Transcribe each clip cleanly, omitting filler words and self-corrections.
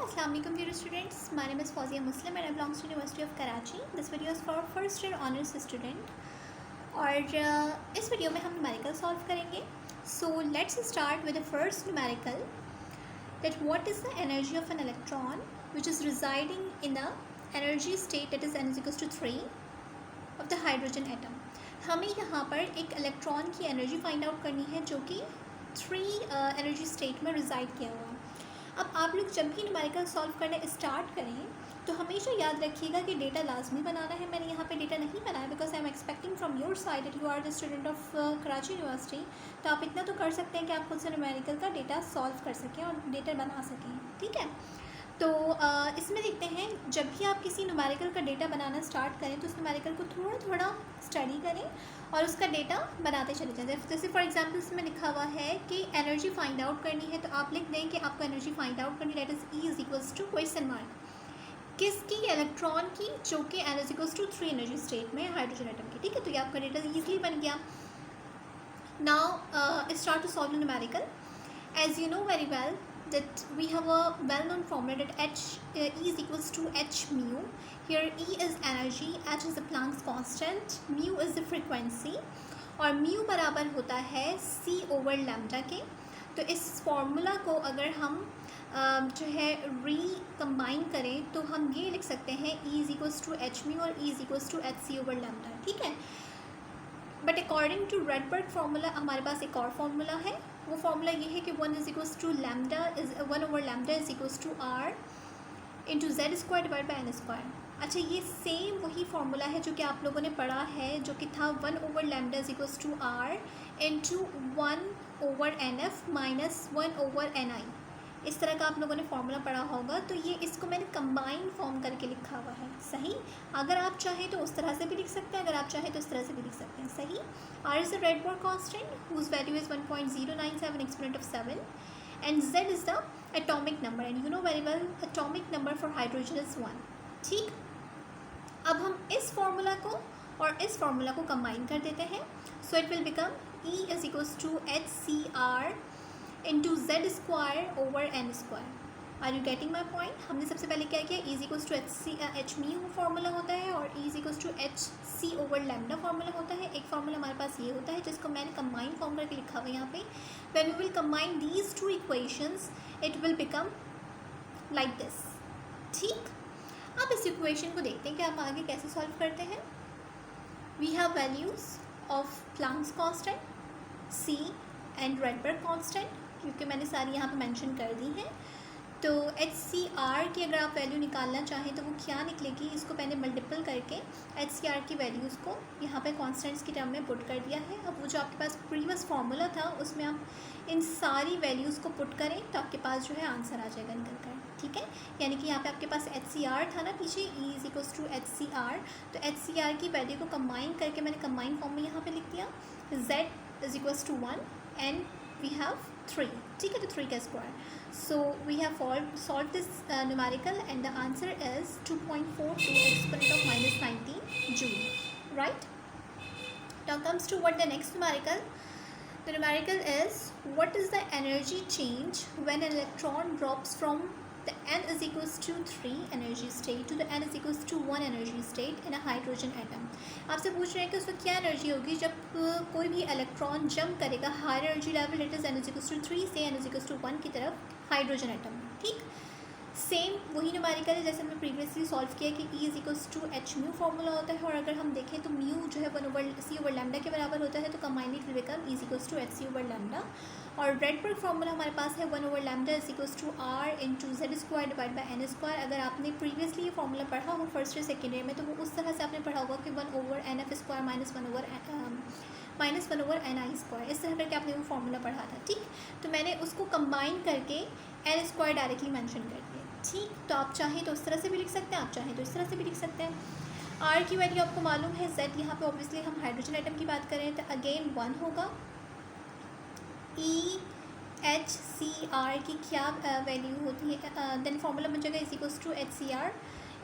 Assalamu alaikum dear students. My name is Fawzia Muslim and I belong to University of Karachi. This video is for first year honors student और इस video में हम numerical solve करेंगे. So let's start with the first numerical, that what is the energy of an electron which is residing in a energy state that is n is equals to 3 of the hydrogen atom. हमें यहाँ पर एक electron की energy find out करनी है जो कि 3 energy state में रिजाइड किया हुआ है. अब आप लोग जब भी न्यूमेरिकल सॉल्व करना स्टार्ट करें तो हमेशा याद रखिएगा कि डेटा लाजमी बनाना है. मैंने यहाँ पे डेटा नहीं बनाया because I am expecting from your side that you are the student of Karachi University. तो आप इतना तो कर सकते हैं कि आप खुद से न्यूमेरिकल का डेटा सॉल्व कर सकें और डेटा बना सकें. ठीक है, तो इसमें देखते हैं जब भी आप किसी न्यूमेरिकल का डेटा बनाना स्टार्ट करें तो उस न्यूमेरिकल को थोड़ा थोड़ा स्टडी करें और उसका डेटा बनाते चले जाएं. जैसे फॉर एग्जांपल इसमें लिखा हुआ है कि एनर्जी फाइंड आउट करनी है, तो आप लिख दें कि आपको एनर्जी फाइंड आउट करनी है, that is E is equals to question mark किसकी, इलेक्ट्रॉन की, जो कि n is equals to 3 energy state में हाइड्रोजन एटम की. ठीक है, तो ये आपका डेटा ईजिली बन गया. Now start to solve numerical. As you know very well that we have a well-known formula that E is equals to h mu. Here E is energy, h is the Planck's constant, mu is the frequency और mu बराबर होता है c over lambda के. तो इस formula को अगर हम जो है कंबाइन करें तो हम ये लिख सकते हैं E is equals to h mu और E is equals to h c over lambda. ठीक है, but according to Rydberg formula हमारे पास एक और फार्मूला है. वो फार्मूला ये है कि 1 is equals to lambda is 1 over lambda is equals to r into Z square divide by n square. अच्छा, ये सेम वही फार्मूला है जो कि आप लोगों ने पढ़ा है, जो कि था 1 over lambda is equals to r into 1 over n f minus 1 over n i. इस तरह का आप लोगों ने फार्मूला पढ़ा होगा. तो ये इसको मैंने कंबाइन फॉर्म करके लिखा हुआ है. सही, अगर आप चाहें तो उस तरह से भी लिख सकते हैं, अगर आप चाहें तो इस तरह से भी लिख सकते हैं. सही. R is the Rydberg constant whose value is 1.097 exponent of 7 and Z is the atomic number and you know very well atomic number for hydrogen is 1. ठीक, अब हम इस फार्मूला को और इस फार्मूला को कंबाइन कर देते हैं. So it will become E is equals to HCr into Z square over n square. Are you getting my point. हमने सबसे पहले क्या किया, E is equals to h mu formula होता है और E is equals to h c over lambda formula होता है. एक फार्मूला हमारे पास ये होता है जिसको मैंने कंबाइन फॉर्म करके लिखा हुआ है यहाँ पे. When we will combine these two equations it will become like this. ठीक, अब इस इक्वेशन को देखते हैं कि हम आगे कैसे सॉल्व करते हैं. We have values of Planck's constant, C and Rydberg constant, क्योंकि मैंने सारी यहाँ पे मेंशन कर दी है. तो HCr की अगर आप वैल्यू निकालना चाहें तो वो क्या निकलेगी, इसको मैंने मल्टीपल करके HCr की वैल्यूज़ को यहाँ पे कॉन्स्टेंट्स की टर्म में पुट कर दिया है. अब वो जो आपके पास प्रीवियस फार्मूला था उसमें आप इन सारी वैल्यूज़ को पुट करें तो आपके पास जो है आंसर आ जाएगा निकल कर. ठीक है, यानी कि यहाँ पे आपके पास HCr था ना पीछे, E is equals to HCr. तो HCr की वैल्यू को कंबाइन करके मैंने कंबाइन फॉर्म में यहाँ पे लिख दिया. Z is equals to 1 and we have 3. ठीक है, तो 3 का square. So we have solve this numerical and the answer is 2.42 exponent of minus 19 joule. Right, now comes to what the next numerical. The numerical is what is the energy change when an electron drops from the n is equals to 3 energy state to the n is equals to 1 energy state in a hydrogen atom. आपसे पूछ रहे हैं कि उसको क्या energy होगी जब कोई भी इलेक्ट्रॉन जंप करेगा higher energy level that is n is equals to 3 से n is equals to 1 की तरफ हाइड्रोजन एटम. ठीक, सेम वही न्यूमेरिकल है जैसे हमने प्रीवियसली सॉल्व किया कि E is equals to h mu formula होता है और अगर हम देखें तो म्यू जो है 1 ओवर सी ओवर लैम्डा के बराबर होता है. तो combined it will become E is equals to h c over lambda. और रेडबर्ग फार्मूला हमारे पास है 1 over lambda is equals to r into Z square divide by n square. अगर आपने प्रीवियसली ये फार्मूला पढ़ा हो फर्स्ट या सेकेंड ईयर में तो वो उस तरह से आपने पढ़ा होगा कि 1 over n f square minus 1 over n i square. इस तरह करके आपने वो फार्मूला पढ़ा था. ठीक, तो मैंने उसको कंबाइन करके एन स्क्वायर डायरेक्टली मैंशन कर दिया. ठीक, तो आप चाहें तो उस तरह से भी लिख सकते हैं, आप चाहें तो इस तरह से भी लिख सकते हैं. R की वैल्यू आपको मालूम है, Z यहाँ पे ऑब्वियसली हम हाइड्रोजन एटम की बात करें तो अगेन 1 होगा. E एच सी आर की क्या वैल्यू होती है, देन फार्मूला बन जाएगा is equals to h c r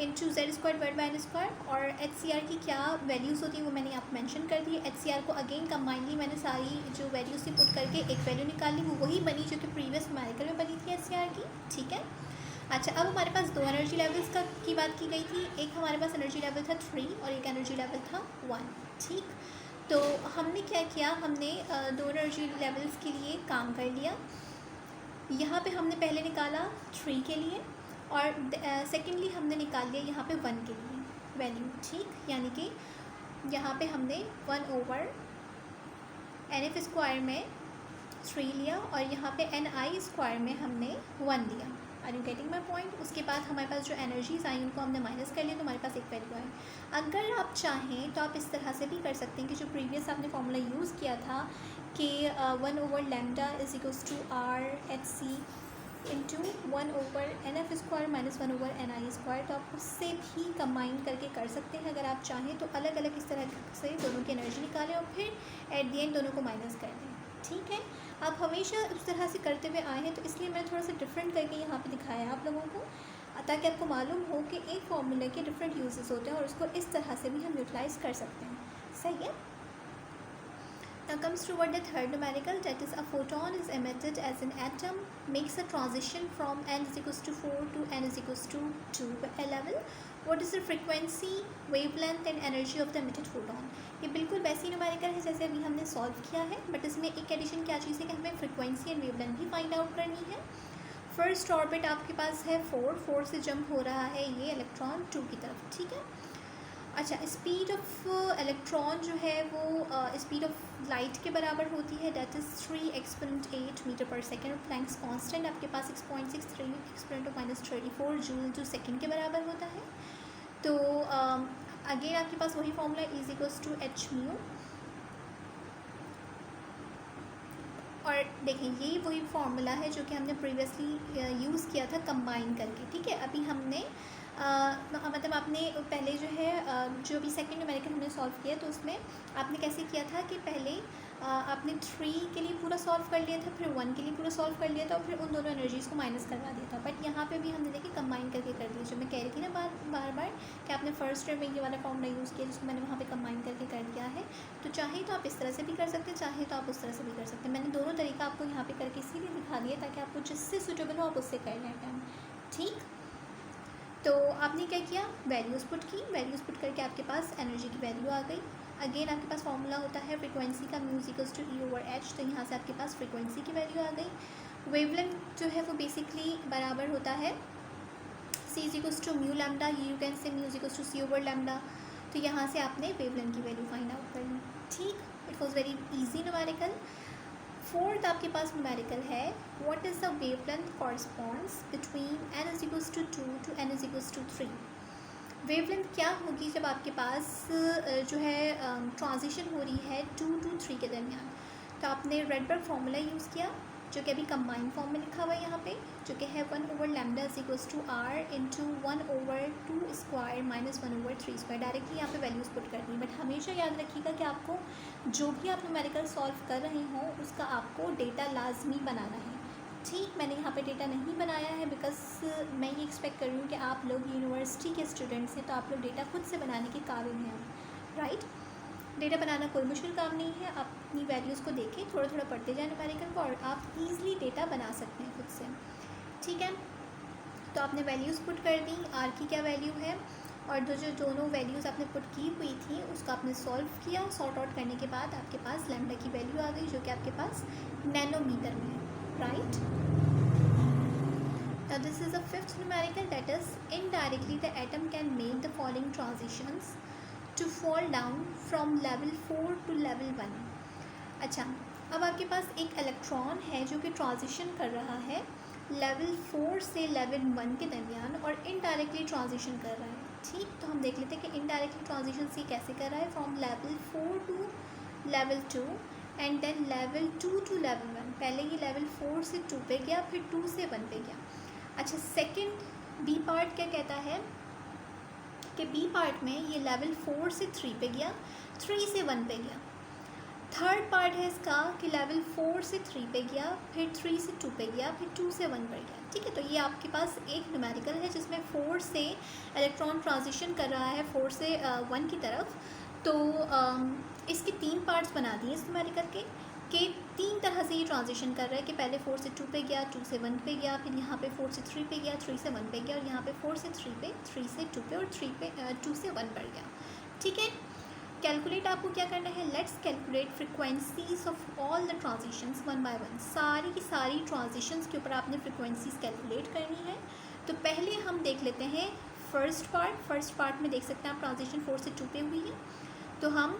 into Z square divide by n square. और एच सी आर की क्या वैल्यूज़ होती है वो मैंने आप मेंशन कर दी. एच सी आर को अगेन कंबाइनली मैंने सारी जो वैल्यूज़ थी पुट करके एक वैल्यू निकाली, वो वही बनी जो कि प्रीवियस न्यूमेरिकल में बनी थी एच सी आर की. ठीक है, अच्छा, अब हमारे पास दो एनर्जी लेवल्स की बात की गई थी। एक हमारे पास एनर्जी लेवल था 3 और एक एनर्जी लेवल था 1। ठीक, तो हमने क्या किया, हमने दो एनर्जी लेवल्स के लिए काम कर लिया। यहाँ पे हमने पहले निकाला 3 के लिए और सेकेंडली हमने निकाल लिया यहाँ पे 1 के लिए वैल्यू। ठीक, यानी कि यहाँ पे हमने 1/n f स्क्वायर में 3 लिया और यहाँ पे ni स्क्वायर में हमने 1 लिया। Are you getting my point? उसके बाद हमारे पास जो एनर्जीज आई उनको हमने माइनस कर लिया, तो हमारे पास एक वैल्यू आई। अगर आप चाहें तो आप इस तरह से भी कर सकते हैं कि जो प्रीवियस आपने फॉर्मूला यूज़ किया था कि 1/λ is equals to R H C into 1/n f square minus 1/ni square, तो आप उससे भी कंबाइन करके कर सकते हैं। अगर आप चाहें तो अलग अलग इस तरह से दोनों की एनर्जी निकालें और फिर एट दी एंड दोनों को माइनस कर दें। ठीक है, आप हमेशा उस तरह से करते हुए आए हैं, तो इसलिए मैंने थोड़ा सा डिफरेंट करके यहाँ पे दिखाया आप लोगों को, ताकि आपको मालूम हो कि एक फॉर्मूले के डिफरेंट यूजेस होते हैं और उसको इस तरह से भी हम यूटिलाइज कर सकते हैं। सही है। Now comes toward the third numerical, that is a photon is emitted as an atom makes a transition from n is equals to 4 to n is equals to 2 level. What is the frequency, wavelength and energy of the emitted photon? ये बिल्कुल वैसी numerical है जैसे अभी हमने solve किया है, but इसमें एक एडिशन क्या चीज़ है कि हमें फ्रीक्वेंसी एंड वेवलेंथ भी फाइंड आउट करनी है। फर्स्ट ऑर्बिट आपके पास है 4 से जंप हो रहा है ये इलेक्ट्रॉन 2 की तरफ। ठीक है, अच्छा, स्पीड ऑफ इलेक्ट्रॉन जो है वो स्पीड ऑफ लाइट के बराबर होती है, दैट इज़ 3 exponent 8 मीटर पर सेकेंड। और प्लैंक्स कांस्टेंट आपके पास 6.63 exponent -34 जूल जो सेकेंड के बराबर होता है। तो अगेन आपके पास वही formula is equals to h mu, और देखें ये वही फार्मूला है जो कि हमने प्रीवियसली यूज़ किया था कंबाइन करके। ठीक है, अभी हमने मतलब आपने पहले जो है जो भी सेकंड न्यूमेरिकल हमने सॉल्व किया तो उसमें आपने कैसे किया था कि पहले आपने 3 के लिए पूरा सॉल्व कर लिया था, फिर 1 के लिए पूरा सॉल्व कर लिया था और फिर उन दोनों एनर्जीज़ को माइनस करवा दिया था। बट यहाँ पे भी हमने देखिए कंबाइन करके कर दिया, जो मैं कह रही थी ना बार बार कि आपने फर्स्ट ईयर में ये वाला फॉर्मूला यूज़ किया जिसको मैंने वहाँ पे कंबाइन करके कर दिया है। तो चाहे तो आप इस तरह से भी कर सकते हैं, चाहे तो आप उस तरह से भी कर सकते हैं। मैंने दोनों तरीका आपको यहाँ पर करके इसीलिए दिखा दिया ताकि आपको जिससे सूटेबल हो आप उससे कर लें टाइम। ठीक, तो आपने क्या किया, वैल्यूज़ पुट की, वैल्यूज़ पुट करके आपके पास एनर्जी की वैल्यू आ गई। अगेन आपके पास फॉर्मूला होता है फ्रीक्वेंसी का म्यू इक्वल्स टू E/H, तो यहाँ से आपके पास फ्रीक्वेंसी की वैल्यू आ गई। वेवलेंथ जो है वो बेसिकली बराबर होता है C equals to mu lambda, you can say mu equals to C/λ, तो यहाँ से आपने वेवलेंथ की वैल्यू फाइंड आउट कर ली। ठीक, it was very easy numerical. Fourth आपके पास न्यूमेरिकल है, what is the wavelength corresponds between n is equals to 2 to n is equals to 3। Wavelength क्या होगी जब आपके पास जो है ट्रांजिशन हो रही है 2 to 3 के दरमियान। तो आपने रेडबर्ग फार्मूला यूज़ किया जो कि अभी कंबाइंड फॉर्म में लिखा हुआ है यहाँ पे, जो कि है 1/λ is equals to r into 1/2 square minus 1/3 square. Directly यहाँ पे वैल्यूज़ पुट कर दी। बट हमेशा याद रखिएगा कि आपको जो भी आप न्यूमेरिकल सॉल्व कर रहे हों उसका आपको डेटा लाजमी बनाना है। ठीक, मैंने यहाँ पे डेटा नहीं बनाया है बिकॉज मैं ये एक्सपेक्ट कर रही हूँ कि आप लोग यूनिवर्सिटी के स्टूडेंट्स हैं, तो आप लोग डेटा खुद से बनाने के काबिल हैं। राइट, डेटा बनाना कोई मुश्किल काम नहीं है। आप अपनी वैल्यूज़ को देखें, थोड़ा थोड़ा पढ़ते जाए न्यूमेरिकल को और आप ईज़िली डेटा बना सकते हैं खुद से। ठीक है, तो आपने वैल्यूज़ पुट कर दी, आर की क्या वैल्यू है, और जो दोनों वैल्यूज़ आपने पुट की हुई थी उसको आपने सॉल्व किया। सॉर्ट आउट करने के बाद आपके पास लैम्डा की वैल्यू आ गई जो कि आपके पास नैनोमीटर में है। Right, now this is the fifth numerical, that is indirectly the atom can make the following transitions to fall down from level 4 to level 1। अच्छा, अब आपके पास एक इलेक्ट्रॉन है जो कि ट्रांजिशन कर रहा है लेवल 4 से लेवल 1 के दरमियान और इनडायरेक्टली ट्रांजिशन कर रहा है। ठीक, तो हम देख लेते हैं कि इनडायरेक्टली ट्रांजिशन से कैसे कर रहा है, from level 4 to level 2 and then level 2 to level 1। पहले ये लेवल 4 से 2 पे गया, फिर 2 से 1 पे गया। अच्छा, सेकंड बी पार्ट क्या कहता है कि बी पार्ट में ये लेवल 4 से 3 पे गया, 3 से 1 पे गया। थर्ड पार्ट है इसका कि लेवल 4 से 3 पे गया, फिर 3 से 2 पे गया, फिर 2 से 1 पे गया। ठीक है, तो ये आपके पास एक न्यूमेरिकल है जिसमें 4 से इलेक्ट्रॉन ट्रांजिशन कर रहा है 4 से 1 की तरफ। तो इसके 3 पार्ट्स बना दिए इस न्यूमेरिकल के। कि 3 तरह से ये ट्रांजिशन कर रहा है कि पहले 4 से 2 पे गया, 2 से 1 पे गया, फिर यहाँ पे 4 से 3 पे गया, 3 से 1 पे गया, और यहाँ पे 4 से 3 पे, 3 से 2 पे, और 2 से 1 पर गया। ठीक है, कैलकुलेट आपको क्या करना है, let's calculate frequencies of all the transitions one by one. सारी की सारी ट्रांजिशंस के ऊपर आपने फ्रिक्वेंसीज कैलकुलेट करनी है। तो पहले हम देख लेते हैं फर्स्ट पार्ट में देख सकते हैं आप ट्रांजिशन 4 से 2 पे हुई है, तो हम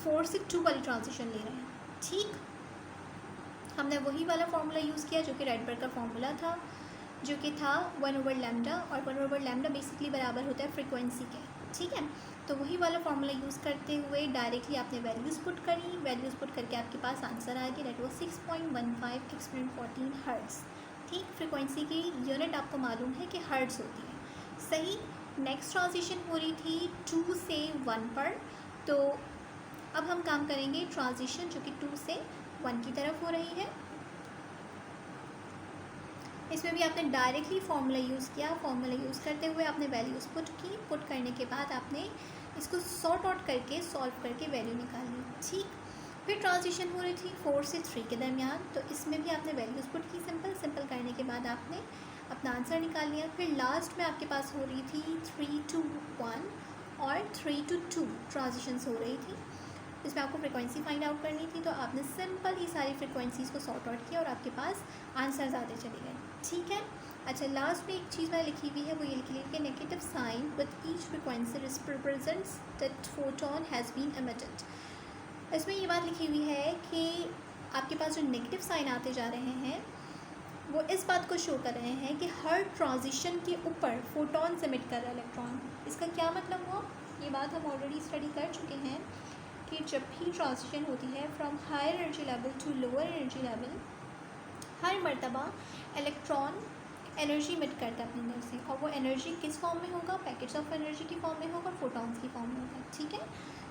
4 से 2 वाली ट्रांजिशन ले रहे हैं। ठीक, हमने वही वाला फार्मूला यूज़ किया जो कि राइडबर्ग का फार्मूला था, जो कि था 1/λ, और 1/λ बेसिकली बराबर होता है फ्रिक्वेंसी के। ठीक है, तो वही वाला फार्मूला यूज़ करते हुए डायरेक्टली आपने वैल्यूज़ पुट करी, वैल्यूज़ पुट करके आपके पास आंसर आ गया, डेट वाज 6.15 एक्सपोनेंट 14 हर्ट्ज़। ठीक, फ्रिक्वेंसी की यूनिट आपको मालूम है कि हर्ट्ज़ होती है। सही, नेक्स्ट ट्रांजिशन हो रही थी 2 से 1 पर, तो अब हम काम करेंगे ट्रांजिशन जो कि 2 से 1 की तरफ हो रही है। इसमें भी आपने डायरेक्टली फार्मूला यूज़ किया, फार्मूला यूज़ करते हुए आपने वैल्यूज़ पुट की, पुट करने के बाद आपने इसको सॉर्ट आउट करके सॉल्व करके वैल्यू निकाली। ठीक, फिर ट्रांजिशन हो रही थी 4 से 3 के दरमियान, तो इसमें भी आपने वैल्यूज़ पुट की, सिंपल करने के बाद आपने अपना आंसर निकाल लिया। फिर लास्ट में आपके पास हो रही थी 3 to 1 और 3 to 2 ट्रांजिशंस हो रही थी, इसमें आपको फ्रिक्वेंसी फाइंड आउट करनी थी। तो आपने सिंपल ही सारी फ्रिक्वेंसीज़ को सॉर्ट आउट किया और आपके पास आंसर ज़्यादा चले गए। ठीक है, अच्छा लास्ट में एक चीज़ मैंने लिखी हुई है, वो ये लिखी हुई है कि negative sign with each frequency represents that photon has been emitted. इसमें ये बात लिखी हुई है कि आपके पास जो नेगेटिव साइन आते जा रहे हैं वो इस बात को शो कर रहे हैं कि हर ट्रांजिशन के ऊपर फोटोन एमिट कर रहा है इलेक्ट्रॉन। इसका क्या मतलब हुआ, ये बात हम ऑलरेडी स्टडी कर चुके हैं कि जब भी ट्रांजिशन होती है from higher energy level to lower energy level, हर मर्तबा इलेक्ट्रॉन एनर्जी मिट करता है अपने अंदर से, और वो एनर्जी किस फॉर्म में होगा, पैकेट्स ऑफ एनर्जी की फॉर्म में होगा, फोटॉन्स की फॉर्म में होगा। ठीक है,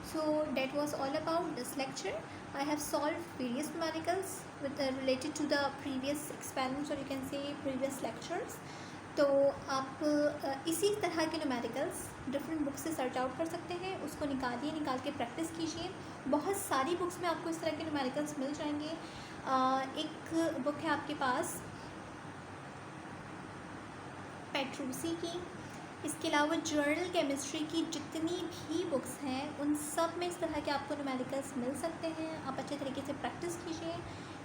so that was all about this lecture. I have solve various numericals with related to the previous experiments, और you can see previous lectures. तो आप इसी तरह के न्यूमेरिकल्स डिफरेंट बुक्स से सर्च आउट कर सकते हैं, उसको निकालिए, निकाल के प्रैक्टिस कीजिए। बहुत सारी बुक्स में आपको इस तरह के न्यूमेरिकल्स मिल जाएंगे। एक बुक है आपके पास पेट्रूसी की, इसके अलावा जर्नल केमिस्ट्री की जितनी भी बुक्स हैं उन सब में इस तरह के आपको न्यूमेरिकल्स मिल सकते हैं। आप अच्छे तरीके से प्रैक्टिस कीजिए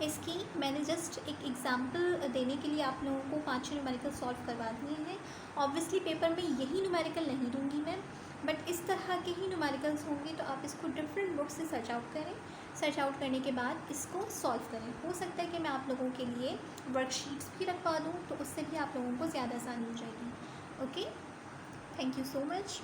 इसकी। मैंने जस्ट एक एग्जांपल देने के लिए आप लोगों को 5-6 न्यूमेरिकल सॉल्व करवा दिए हैं। ऑब्वियसली पेपर में यही न्यूमेरिकल नहीं दूंगी मैं, बट इस तरह के ही न्यूमेरिकल्स होंगे, तो आप इसको डिफरेंट बुक्स से सर्च आउट करें। सर्च आउट करने के बाद इसको सॉल्व करें। हो सकता है कि मैं आप लोगों के लिए वर्कशीट्स भी रखवा दूँ, तो उससे भी आप लोगों को ज़्यादा आसानी हो जाएगी। Okay, thank you so much.